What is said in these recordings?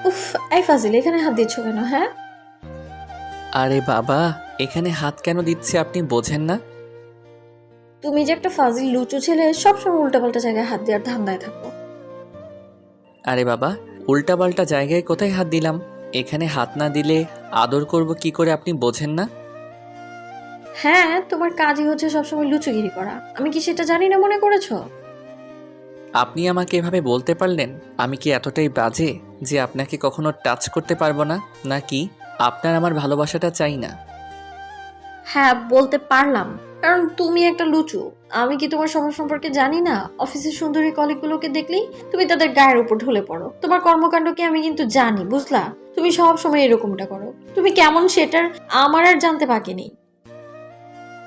উফ, এই ফাজিল, এখানে হাত দিচ্ছ কেন? হ্যাঁ, আরে বাবা, এখানে হাত কেন দিচ্ছে আপনি বোঝেন না? তুমি যে একটা ফাজিল লুচু ছেলে, সবসময় উল্টাপাল্টা জায়গায় হাত দেওয়ার ধান্দায় থাকো। আরে বাবা, উল্টাপাল্টা জায়গায় কোথায় হাত দিলাম? এখানে হাত না দিলে আদর করব কি করে আপনি বোঝেন না? হ্যাঁ, তোমার কাজই হচ্ছে সবসময় লুচুগিরি করা। আমি কি সেটা জানি না মনে করেছো? আপনি আমাকে এভাবে বলতে পারলেন? আমি কি এতটাই বাজে যে আপনাকে কখনো টাচ করতে পারবো না? নাকি আপনার আমার ভালোবাসাটা চাই না? হ্যাঁ, বলতে পারলাম, কারণ তুমি একটা লুচু। আমি কি তোমার স্বভাব সম্পর্কে জানি না? অফিসের সুন্দরী কলিগগুলোকে দেখলেই তুমি তাদের গায়ের উপর ঢলে পড়ো। তোমার কর্মকাণ্ডকে আমি কিন্তু জানি, বুঝলা? তুমি সব সময় এরকমটা করো। তুমি কেমন সেটার আমার আর জানতে বাকি নেই।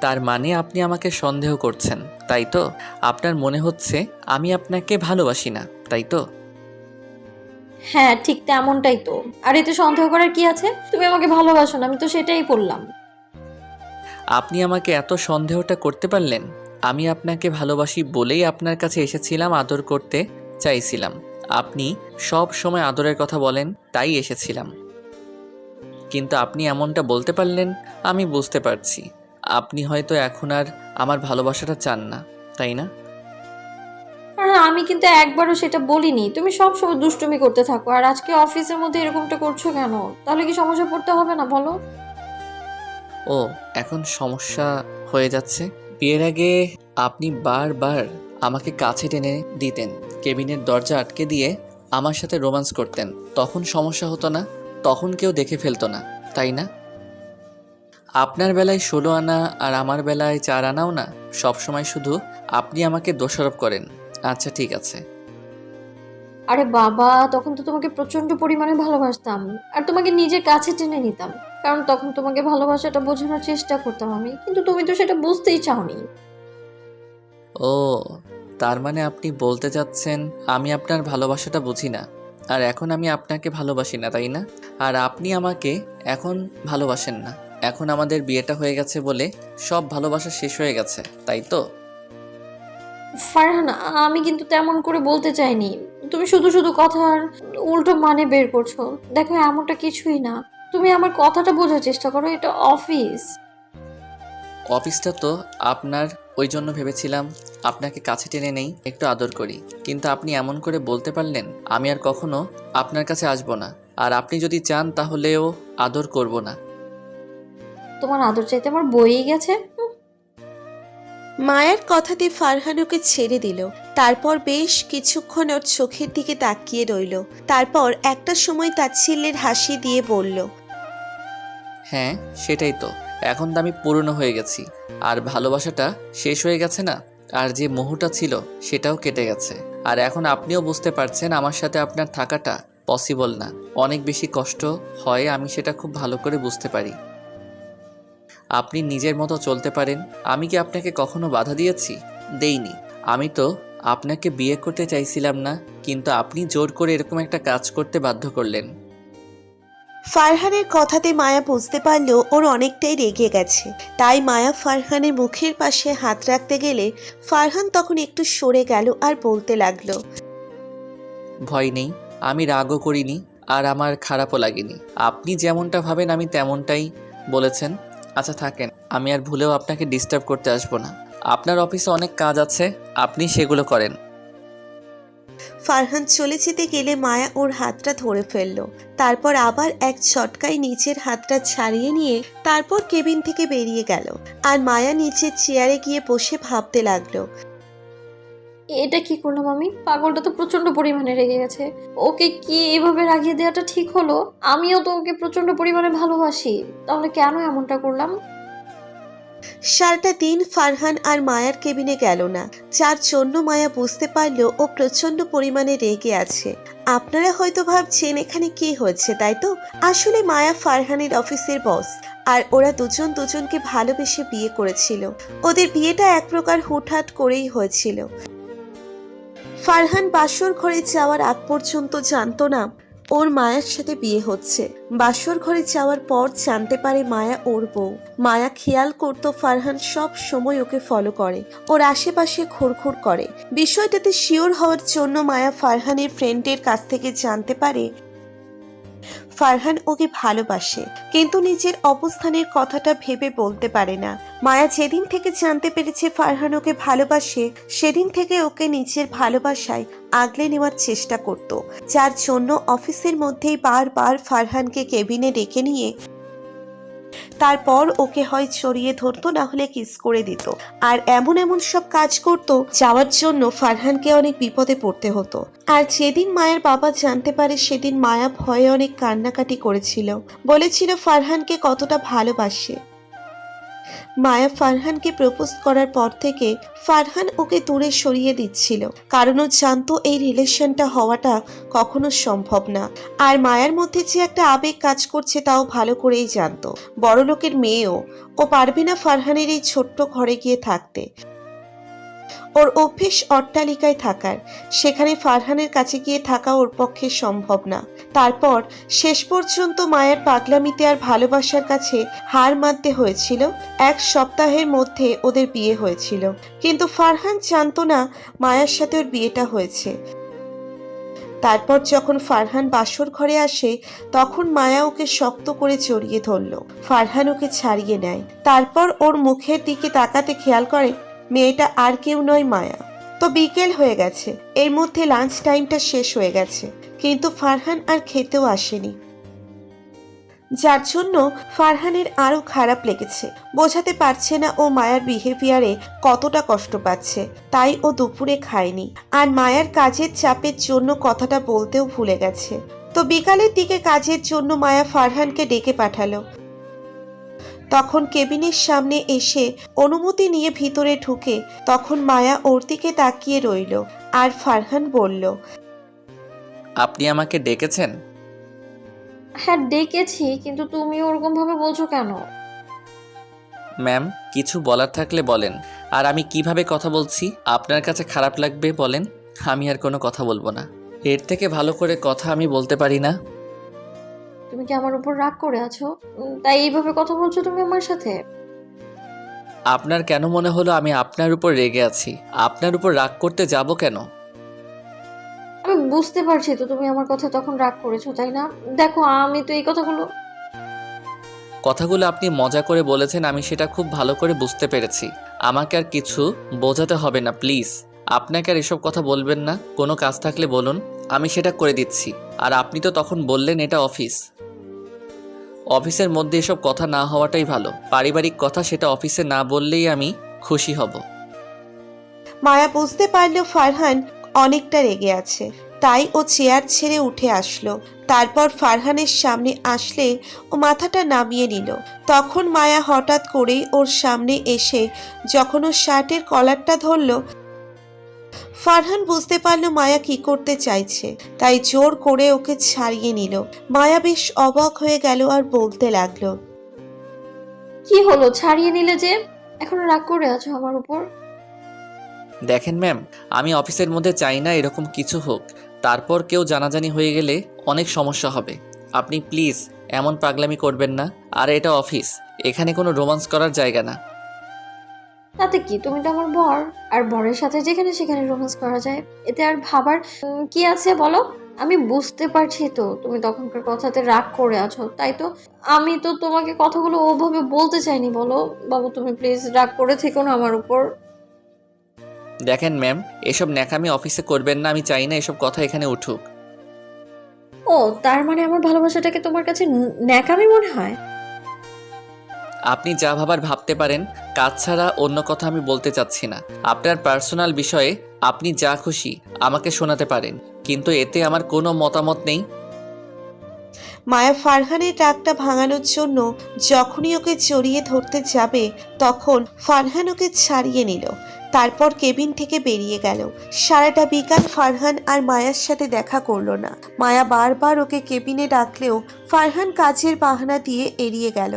তার মানে আপনি আমাকে সন্দেহ করছেন, তাই তো? আপনার মনে হচ্ছে আমি আপনাকে ভালোবাসি না, তাই তো? হ্যাঁ, ঠিক তেমনটাই তো। আর এতে সন্দেহ করার কি আছে? তুমি আমাকে ভালোবাসো না, আমি তো সেটাই বললাম। আপনি আমাকে এত সন্দেহটা করতে পারলেন? আমি আপনাকে ভালোবাসি বলেই আপনার কাছে এসেছিলাম, আদর করতে চাইছিলাম। আপনি সব সময় আদরের কথা বলেন, তাই এসেছিলাম। কিন্তু আপনি এমনটা বলতে পারলেন, আমি বুঝতে পারছি। আপনি হয়তো এখন আর আমার ভালোবাসাটা চান না, তাই না? আর আমি কিন্তু একবারও সেটা বলিনি। তুমি সব সময় দুষ্টুমি করতে থাকো, আর আজকে অফিসের মধ্যে এরকমটা করছো কেন? তাহলে কি সমস্যা পড়তে হবে না, বলো? ও, এখন সমস্যা হয়ে যাচ্ছে। বিয়ের আগে আপনি বারবার আমাকে কাছে টেনে দিতেন, কেবিনের দরজা আটকে দিয়ে আমার সাথে রোম্যান্স করতেন। তখন সমস্যা হতো না, তখন কেউ দেখে ফেলতো না, তাই না? আপনার বেলায় 16 আনা আর আমার বেলায় 4 আনাও না। সবসময় শুধু আপনি আমাকে দোষারোপ করেন। আচ্ছা ঠিক আছে। আরে বাবা, তখন তো তোমাকে প্রচন্ড পরিমাণে ভালোবাসতাম। আর তোমাকে নিজের কাছে টেনে নিতাম, কারণ তখন তোমাকে ভালোবাসাটা বোঝানোর চেষ্টা করতাম আমি, কিন্তু তুমি তো সেটা বুঝতেই চাওনি। ও, তার মানে আপনি বলতে চাচ্ছেন আমি আপনার ভালোবাসাটা বুঝি না, আর এখন আমি আপনাকে ভালোবাসি না, তাই না? আর আপনি আমাকে এখন ভালোবাসেন না। এখন আমাদের বিয়েটা হয়ে গেছে বলে সব ভালোবাসা শেষ হয়ে গেছে, তাই তো? ফারহান, আমি কিন্তু তেমন করে বলতে চাইনি। তুমি শুধু শুধু কথার উল্টো মানে বের করছো। দেখো, এমনটা কিছুই না। তুমি আমার কথাটা বোঝার চেষ্টা করো, এটা অফিস। অফিসটা তো আপনার, ওই জন্য ভেবেছিলাম আপনাকে কাছে টেনে নেই, একটু আদর করি। কিন্তু আপনি এমন করে বলতে পারলেন, আমি আর কখনো আপনার কাছে আসবো না। আর আপনি যদি চান তাহলেও আদর করব না। তোমার আদর চাইতে আমার বইই গেছে। মায়ার কথাতে ফারহান ওকে ছেড়ে দিল। তারপর বেশ কিছুক্ষণ ওর চোখের দিকে তাকিয়ে রইল। তারপর একটা সময় তাচ্ছিল্যের হাসি দিয়ে বলল, হ্যাঁ, সেটাই তো। এখন তো আমি পুরনো হয়ে গেছি, আর ভালোবাসাটা শেষ হয়ে গেছে না। আর যে মোহটা ছিল সেটাও কেটে গেছে। আর এখন আপনিও বুঝতে পারছেন আমার সাথে আপনার থাকাটা পসিবল না। অনেক বেশি কষ্ট হয়, আমি সেটা খুব ভালো করে বুঝতে পারি। আপনি নিজের মতো চলতে পারেন। আমি কি আপনাকে কখনো বাধা দিয়েছি? দেইনি। আমি তো আপনাকে বিয়ে করতে চাইছিলাম না, কিন্তু আপনি জোর করে এরকম একটা কাজ করতে বাধ্য করলেন। ফারহানের কথাতে মায়া বুঝতে পারল ওর অনেকটাই রেগে গেছে। তাই মায়া ফারহানের মুখের পাশে হাত রাখতে গেলে ফারহান তখন একটু সরে গেল আর বলতে লাগলো, ভয় নেই, আমি রাগও করিনি, আর আমার খারাপও লাগেনি। আপনি যেমনটা ভাবেন আমি তেমনটাই বলেছেন। আচ্ছা থাকেন, আমি আর ভুলেও আপনাকে ডিস্টার্ব করতে আসবো না। আপনার অফিসে অনেক কাজ আছে, আপনি সেগুলো করেন। ফারহান চলে যেতে গেলে মায়া ওর হাতটা ধরে ফেলল। তারপর আবার এক ঝটকায় নিচের হাতটা ছাড়িয়ে নিয়ে তারপর কেবিন থেকে বেরিয়ে গেল। আর মায়া নিচের চেয়ারে গিয়ে বসে ভাবতে লাগলো, এটা কি করলাম আমি? পাগলটা তো প্রচন্ড পরিমাণে রেগে গেছে। ওকে কি এভাবে রাগিয়ে দেওয়াটা ঠিক হলো? আমিও তো ওকে প্রচন্ড পরিমাণে ভালোবাসি, তাহলে কেন এমনটা করলাম? সারাটা দিন ফারহান আর মায়ার কেবিনে গেল না, যার জন্য মায়া বুঝতে পারলো ও প্রচন্ড পরিমাণে রেগে আছে। আপনারা হয়তো ভাবছেন এখানে কি হয়েছে, তাই তো? আসলে মায়া ফারহানের অফিসের বস, আর ওরা দুজন দুজনকে ভালোবেসে বিয়ে করেছিল। ওদের বিয়েটা এক প্রকার হুটহাট করেই হয়েছিল। ফারহান বাসর ঘরে যাওয়ার আগ পর্যন্ত জানতো না ওর মায়ার সাথে বিয়ে হচ্ছে। বাসর ঘরে যাওয়ার পর জানতে পারে মায়া ওর বউ। মায়া খেয়াল করতো ফারহান সব সময় ওকে ফলো করে, ওর আশেপাশে ঘুরঘুর করে। বিষয়টাতে শিওর হওয়ার জন্য মায়া ফারহানের ফ্রেন্ডের কাছ থেকে জানতে পারে ফারহান ওকে ভালোবাসে, কিন্তু নিজের অবস্থানের কথাটা ভেবে বলতে পারে না। মায়া যেদিন থেকে জানতে পেরেছে ফারহান ওকে ভালোবাসে, সেদিন থেকে ওকে নিজের ভালোবাসায় আগলে নেওয়ার চেষ্টা করত, যার জন্য অফিসের মধ্যেই বারবার ফারহানকে কেবিনে ডেকে নিয়ে তারপর ওকে হয় জড়িয়ে ধরতো, না হলে কিস করে দিত। আর এমন এমন সব কাজ করত যাওয়ার জন্য ফারহানকে অনেক বিপদে পড়তে হতো। আর যেদিন মায়ের বাবা জানতে পারে, সেদিন মায়া ভয়ে অনেক কান্নাকাটি করেছিল, বলেছিল ফারহানকে কতটা ভালোবাসে। মায়া ফারহানকে প্রপোজ করার পর থেকে ফারহান ওকে দূরে সরিয়ে দিচ্ছিল, কারণ ও জানতো এই রিলেশনটা হওয়াটা কখনো সম্ভব না। আর মায়ার মধ্যে যে একটা আবেগ কাজ করছে তাও ভালো করেই জানতো। বড়লোকের মেয়েও ও পারবে না ফারহানের এই ছোট্ট ঘরে গিয়ে থাকতে। ওর অভ্যেস অট্টালিকায় থাকার, সেখানে ফারহানের কাছে গিয়ে থাকা ওর পক্ষে সম্ভব না। তারপর শেষ পর্যন্ত মায়ের পাগলামিতে আর ভালোবাসার কাছে হার মানতে হয়েছিল। 1 সপ্তাহের মধ্যে ওদের বিয়ে হয়েছিল, কিন্তু ফারহান জানতো না মায়ার সাথে ওর বিয়েটা হয়েছে। তারপর যখন ফারহান বাসর ঘরে আসে, তখন মায়া ওকে শক্ত করে জড়িয়ে ধরল। ফারহান ওকে ছাড়িয়ে নেয়, তারপর ওর মুখের দিকে তাকাতে খেয়াল করে মেয়েটা আর কেউ নয়, মায়া। তো বিকেল হয়ে গেছে, এর মধ্যে লাঞ্চ টাইমটা শেষ হয়ে গেছে, কিন্তু ফারহান আর খেতেও আসেনি, যার জন্য ফারহানের আরো খারাপ লেগেছে। বোঝাতে পারছে না ও মায়ার বিহেভিয়ারে কতটা কষ্ট পাচ্ছে, তাই ও দুপুরে খায়নি। আর মায়ার কাজের চাপের জন্য কথাটা বলতেও ভুলে গেছে। তো বিকালের দিকে কাজের জন্য মায়া ফারহানকে ডেকে পাঠালো। তখন কেবিনের সামনে এসে অনুমতি নিয়ে ভিতরে ঢুকে তখন মায়া ওর দিকে তাকিয়ে রইল। আর ফারহান বলল, আপনি আমাকে ডেকেছেন? হ্যাঁ ডেকেছি, কিন্তু তুমি ওরকম ভাবে বলছো কেন? ম্যাম, কিছু বলার থাকলে বলেন। আর আমি কিভাবে কথা বলছি আপনার কাছে খারাপ লাগবে বলেন? আমি আর কোনো কথা বলবো না। এর থেকে ভালো করে কথা আমি বলতে পারি না। তুমি কি আমার উপর রাগ করে আছো, তাই এইভাবে কথা বলছো তুমি আমার সাথে? আপনার কেন মনে হলো আমি আপনার উপর রেগে আছি? আপনার উপর রাগ করতে যাব কেন? আমি বুঝতে পারছি তো তুমি আমার কথা তখন রাগ করেছো, তাই না? দেখো আমি তো এই কথাগুলো আপনি মজা করে বলেছেন, আমি সেটা খুব ভালো করে বুঝতে পেরেছি। আমাকে আর কিছু বোঝাতে হবে না প্লিজ। আপনাকে আর এসব কথা বলবেন না। কোনো কাজ থাকলে বলুন, আমি সেটা করে দিচ্ছি। আর আপনি তো তখন বললেন এটা অফিস, অফিসের মধ্যে এসব কথা না হওয়াটাই ভালো। পারিবারিক কথা, সেটা অফিসে না বললেই আমি খুশি হব। মায়া বুঝতে পারল ফারহান অনেকটা রেগে আছে, তাই ও চেয়ার ছেড়ে উঠে আসলো। তারপর ফারহানের সামনে আসলে ও মাথাটা নামিয়ে নিল। তখন মায়া হঠাৎ করেই ওর সামনে এসে যখন ওর শার্টের কলারটা ধরল, ফারহান বুঝতে পারল মায়া কি করতে চাইছে, তাই জোর করে ওকে ছাড়িয়ে নিল। মায়া বেশ অবাক হয়ে গেল আর বলতে লাগলো, কি হলো, ছাড়িয়ে নিলে যে? এখনো রাগ করে আছো আমার উপর? দেখেন ম্যাম, আমি অফিসের মধ্যে চাই না এরকম কিছু হোক। তারপর কেউ জানাজানি হয়ে গেলে অনেক সমস্যা হবে। আপনি প্লিজ এমন পাগলামি করবেন না। আর এটা অফিস, এখানে কোনো রোমান্স করার জায়গা না। তাতে কি, তুমি তো আমার বর, আর বরের সাথে যেখানে সেখানে রোম্যান্স করা যায়, এতে আর ভাবার কি আছে বলো? আমি বুঝতে পারছি তো তুমি তখনকার কথাতে রাগ করে আছো, তাই তো আমি তো তোমাকে কথাগুলো ওভাবে বলতে চাইনি। বলো বাবু, তুমি প্লিজ রাগ করে থেকো না আমার উপর। দেখেন ম্যাম, এসব ন্যাকামি অফিসে করবেন না। আমি চাই না এসব কথা এখানে উঠুক। ও, তার মানে আমার ভালোবাসাটাকে তোমার কাছে ন্যাকামি মনে হয়? আপনি যা ভাবার ভাবতে পারেন, কাজ ছাড়া অন্য কথা আমি বলতে চাচ্ছি না। আপনার পার্সোনাল বিষয়ে আপনি যা খুশি আমাকে শোনাতে পারেন, কিন্তু এতে আমার কোনো মতামত নেই। মায়া ফারহানের রাগটা ভাঙানোর জন্য যখনই ওকে জড়িয়ে ধরতে যাবে, তখন ফারহান ওকে ছাড়িয়ে নিল। তারপর কেবিন থেকে বেরিয়ে গেল। সারাটা বিকাল ফারহান আর মায়ার সাথে দেখা করলো না। মায়া বারবার ওকে কেবিনে ডাকলেও ফারহান কাজের বাহানা দিয়ে এড়িয়ে গেল।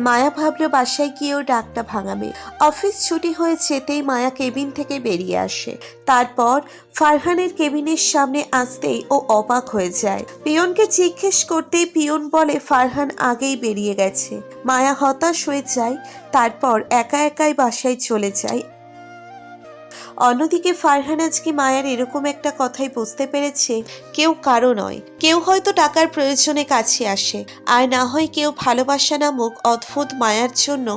মায়া ভাবলো বাসায় গিয়েও ডাকটা ভাঙাবে। অফিস ছুটি হয়ে যেতেই মায়া কেবিন থেকে বেরিয়ে আসে। তারপর ফারহানের কেবিনের সামনে আসতেই ও অবাক হয়ে যায়। পিয়নকে জিজ্ঞেস করতেই পিয়ন বলে ফারহান আগেই বেরিয়ে গেছে। মায়া হতাশ হয়ে যায়, তারপর একা একাই বাসায় চলে যায়। অন্যদিকে ফারহান আজকে মায়ার এরকম একটা কথাই বুঝতে পেরেছে কেউ কারো নয়, কেউ হয়তো টাকার প্রয়োজনে কাছে আসে, আর না হয় কেউ ভালোবাসা নামক অদ্ভুত মায়ার জন্য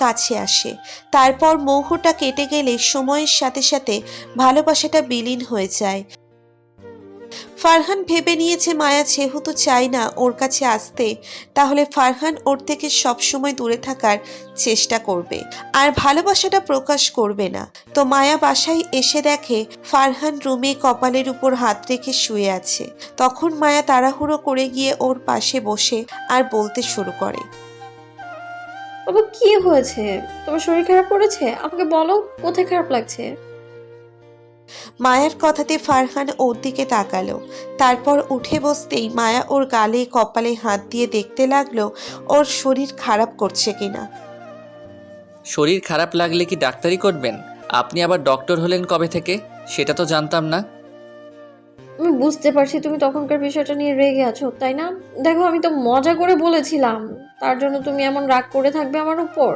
কাছে আসে। তারপর মোহটা কেটে গেলে সময়ের সাথে সাথে ভালোবাসাটা বিলীন হয়ে যায়। ফারহান ভেবে নিয়েছে মায়া যেহেতু চায় না ওর কাছে আসতে, তাহলে ফারহান ওর থেকে সবসময় দূরে থাকার চেষ্টা করবে আর ভালোবাসাটা প্রকাশ করবে না। তো মায়া বাসায় এসে দেখে ফারহান রুমে কপালের উপর হাত রেখে শুয়ে আছে। তখন মায়া তাড়াহুড়ো করে গিয়ে ওর পাশে বসে আর বলতে শুরু করে, বাবু কি হয়েছে? তোমার শরীর খারাপ করেছে? আমাকে বলো, কোথায় খারাপ লাগছে? মায়ার কথাতে ফারহান ওর দিকে তাকালো। তারপর উঠে বসতেই মায়া ওর গালে কপালে হাত দিয়ে দেখতে লাগলো ওর শরীর খারাপ করছে কিনা। শরীর খারাপ লাগলে কি ডাক্তারি করবেন? আপনি আবার ডক্টর হলেন কবে থেকে? সেটা তো জানতাম না। আমি বুঝতে পারছি তুমি তখনকার বিষয়টা নিয়ে রেগে আছো, তাই না? দেখো, আমি তো মজা করে বলেছিলাম, তার জন্য তুমি এমন রাগ করে থাকবে আমার উপর?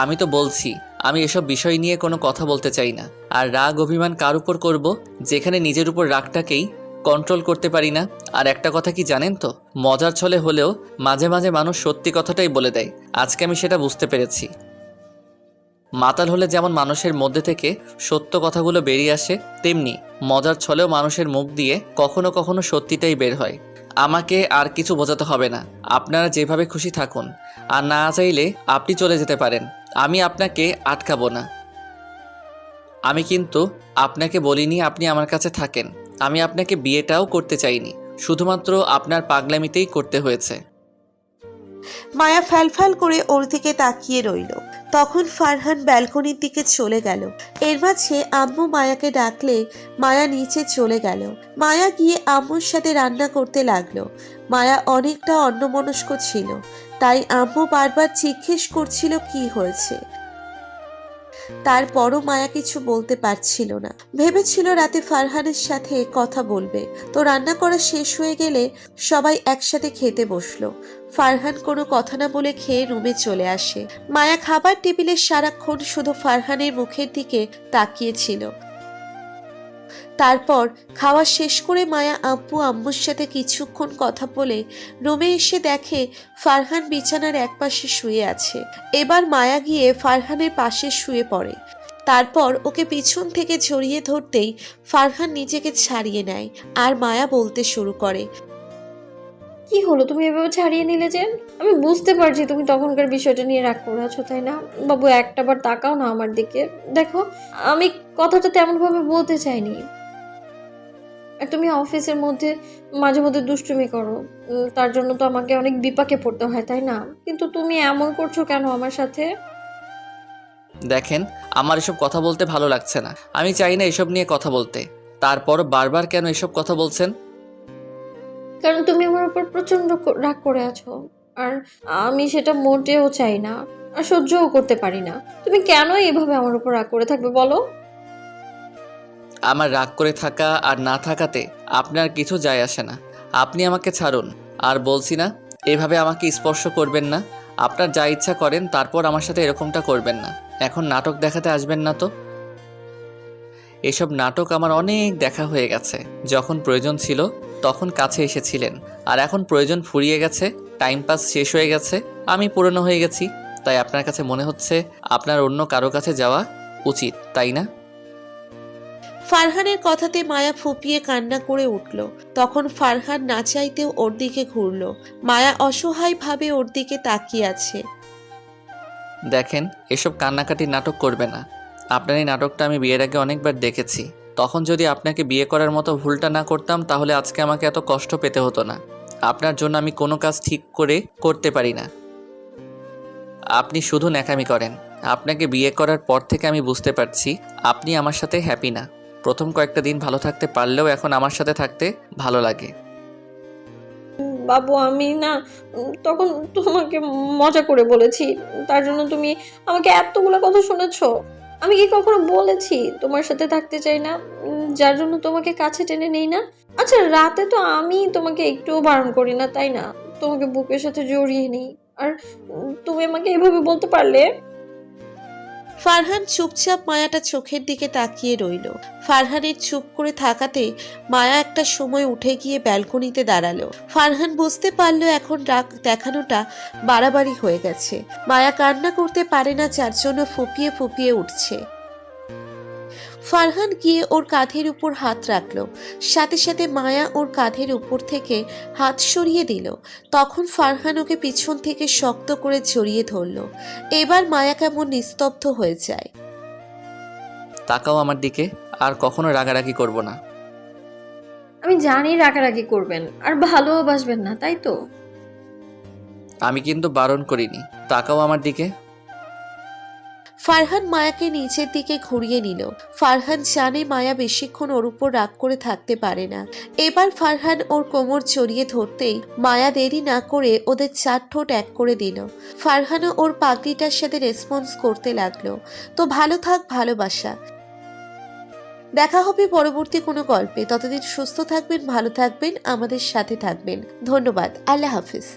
আমি তো বলছি আমি এসব বিষয় নিয়ে কোনো কথা বলতে চাই না। আর রাগ অভিমান কার উপর করব, যেখানে নিজের উপর রাগটাকেই কন্ট্রোল করতে পারি না। আর একটা কথা কি জানেন তো, মজার ছলে হলেও মাঝে মাঝে মানুষ সত্যি কথাটাই বলে দেয়। আজকে আমি সেটা বুঝতে পেরেছি। মাতাল হলে যেমন মানুষের মধ্যে থেকে সত্য কথাগুলো বেরিয়ে আসে, তেমনি মজার ছলেও মানুষের মুখ দিয়ে কখনো কখনো সত্যিটাই বের হয়। আমাকে আর কিছু বোঝাতে হবে না। আপনারা যেভাবে খুশি থাকুন, আর না চাইলে আপনি চলে যেতে পারেন। আমি আপনাকে আটকাবো না। আমি কিন্তু আপনাকে বলিনি আপনি আমার কাছে থাকেন। আমি আপনাকে বিয়েটাও করতে চাইনি, শুধুমাত্র আপনার পাগলামিতেই করতে হয়েছে। মায়া ফ্যালফ্যাল করে ওর দিকে তাকিয়ে রইল। তখন ফারহান ব্যালকনির দিকে চলে গেল। এর মাঝে আম্মু মায়াকে ডাকলে মায়া নিচে চলে গেল। মায়া গিয়ে আম্মুর সাথে রান্না করতে লাগলো। মায়া অনেকটা অন্যমনস্ক ছিল, তাই আম্মু বারবার জিজ্ঞেস করছিল কি হয়েছে। তারপরও মায়া কিছু বলতে পারছিল না। ভেবেছিল রাতে ফারহানের সাথে কথা বলবে। তো রান্না করা শেষ হয়ে গেলে সবাই একসাথে খেতে বসলো। ফারহান কোনো কথা না বলে খেয়ে রুমে চলে আসে। মায়া খাবার টেবিলে সারাক্ষণ শুধু ফারহানের মুখের দিকে তাকিয়েছিল। তারপর খাওয়া শেষ করে মায়া আম্মুর সাথে কিছুক্ষণ কথা বলে রুমে এসে দেখে ফারহান বিছানার একপাশে শুয়ে আছে। এবার মায়া গিয়ে ফারহানের পাশে শুয়ে পড়ে। তারপর ওকে পিছন থেকে জড়িয়ে ধরতেই ফারহান নিজেকে ছাড়িয়ে নেয় আর মায়া বলতে শুরু করে, কি হলো, তুমি এভাবে ছাড়িয়ে নিলে যে? আমি বুঝতে পারছি তুমি তখনকার বিষয়টা নিয়ে রাগ করে আছো, তাই না? বাবু, একটাবার তাকাও না আমার দিকে। দেখো, আমি কথাটা তেমন ভাবে বলতে চাইনি। আর তুমি অফিসের মধ্যে মাঝে মধ্যে দুষ্টুমি করো, তার জন্য তো আমাকে অনেক বিপাকে পড়তে হয়, তাই না? কিন্তু তুমি এমন করছো কেন আমার সাথে? দেখেন, আমার এসব কথা বলতে ভালো লাগছে না। আমি চাই না এসব নিয়ে কথা বলতে। তারপর বারবার কেন এসব কথা বলছেন? কারণ তুমি আমার উপর প্রচন্ড রাগ করে আছো, আর আমি সেটা মোটেও চাই না, আর সহ্যও করতে পারি না। তুমি কেন এভাবে আমার উপর রাগ করে থাকবে বলো? আমার রাগ করে থাকা আর না থাকাতে আপনার কিছু যায় আসে না। আপনি আমাকে ছাড়ুন। আর বলছি না, এভাবে আমাকে স্পর্শ করবেন না। আপনার যা ইচ্ছা করেন, তারপর আমার সাথে এরকমটা করবেন না। এখন নাটক দেখাতে আসবেন না তো। এসব নাটক আমার অনেক দেখা হয়ে গেছে। যখন প্রয়োজন ছিল তখন কাছে এসেছিলেন, আর এখন প্রয়োজন ফুরিয়ে গেছে, টাইম পাস শেষ হয়ে গেছে, আমি পুরনো হয়ে গেছি। তাই আপনার কাছে মনে হচ্ছে আপনার অন্য কারো কাছে যাওয়া উচিত, তাই না? ফারহানের কথাতে মায়া ফুপিয়ে কান্না করে উঠল। তখন ফারহান না চাইতেও ওর দিকে ঘুরল। মায়া অসহায়ভাবে ওর দিকে তাকিয়ে আছে। দেখেন, এসব কান্নাকাটির নাটক করবে না। আপনার এই নাটকটা আমি বিয়ের আগে অনেকবার দেখেছি। তখন যদি আপনাকে বিয়ে করার মতো ভুলটা না করতাম, তাহলে আজকে আমাকে এত কষ্ট পেতে হতো না। আপনার জন্য আমি কোনো কাজ ঠিক করে করতে পারি না। আপনি শুধু ন্যাকামি করেন। আপনাকে বিয়ে করার পর থেকে আমি বুঝতে পারছি আপনি আমার সাথে হ্যাপি না। প্রথম কয়েকটা দিন ভালো থাকতে পারলেও এখন আমার সাথে থাকতে ভালো লাগে। বাবু, আমি না তখন তোমাকে মজা করে বলেছি, তার জন্য তুমি আমাকে এতগুলো কথা শুনেছো। আমি কি কখনো বলেছি তোমার সাথে থাকতে চাই না, যার জন্য তোমাকে কাছে টেনে নেই না? আচ্ছা, রাতে তো আমি তোমাকে একটুও বারণ করি না, তাই না? তোমাকে বুকের সাথে জড়িয়ে নিই, আর তুমি আমাকে এভাবে বলতে পারলে? ফারহান চুপচাপ মায়াটা চোখের দিকে তাকিয়ে রইল। ফারহানের চুপ করে থাকাতে মায়া একটা সময় উঠে গিয়ে ব্যালকনিতে দাঁড়ালো। ফারহান বুঝতে পারলো এখন রাগ দেখানোটা বাড়াবাড়ি হয়ে গেছে। মায়া কান্না করতে পারে না, যার জন্য ফুপিয়ে ফুপিয়ে উঠছে। ফারহান গিয়ে ওর কাঁধের উপর হাত রাখলো, সাথে সাথে মায়া ওর কাঁধের উপর থেকে হাত সরিয়ে দিল। তখন ফারহান ওকে পিছন থেকে শক্ত করে জড়িয়ে ধরলো। এবার মায়া কেমন নিস্তব্ধ হয়ে যায়। তাকাও আমার দিকে, আর কখনো রাগারাগি করব না। আমি জানি রাগারাগি করবেন আর ভালোবাসবেন না, তাই তো? আমি কিন্তু বারণ করিনি। তাকাও আমার দিকে। ফারহান মায়াকে নিচের দিকে ঘুরিয়ে নিল। ফারহান জানে মায়া বেশিক্ষণ ওর উপর রাগ করে থাকতে পারে না। এবার ফারহান ওর কোমর জড়িয়ে ধরতেই মায়া দেরি না করে ওদের 4 ঠোঁট এক করে দিল। ফারহানও ওর পাগড়িটার সাথে রেসপন্স করতে লাগলো। তো ভালো থাক ভালোবাসা। দেখা হবে পরবর্তী কোনো গল্পে। ততদিন সুস্থ থাকবেন, ভালো থাকবেন, আমাদের সাথে থাকবেন। ধন্যবাদ। আল্লাহ হাফিজ।